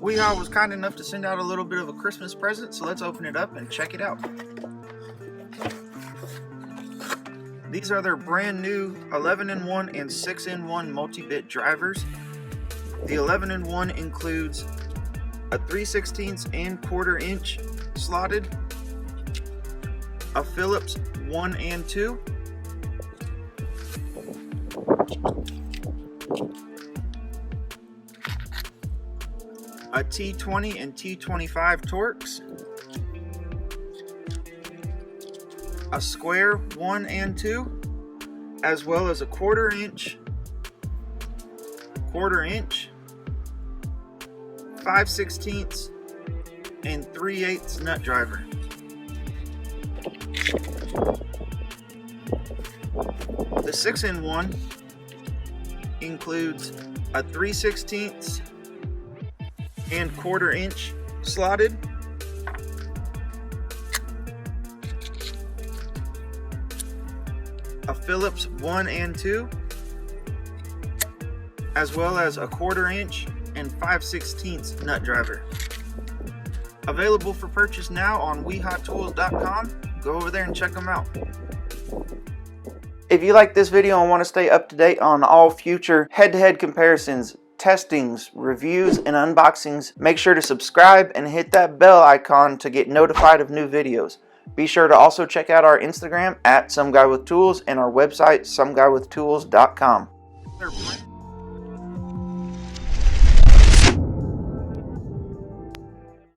Wiha was kind enough to send out a little bit of a Christmas present, so let's open it up and check it out. These are their brand new 11-in-1 and 6-in-1 multi-bit drivers. The 11-in-1 includes a 3/16 and 1/4 inch slotted, a Phillips 1 and 2, a T20 and T25 Torx, a square 1 and 2, as well as a 1/4 inch, 5/16 and 3/8 nut driver. The 6-in-1 includes a 3/16 and 1/4 inch slotted, a Phillips 1 and 2, as well as a 1/4 inch and 5/16 nut driver. Available for purchase now on WihaTools.com. Go over there and check them out. If you like this video and want to stay up to date on all future head-to-head comparisons, testings, reviews, and unboxings, make sure to subscribe and hit that bell icon to get notified of new videos. Be sure to also check out our Instagram @SomeGuyWithTools and our website, SomeGuyWithTools.com.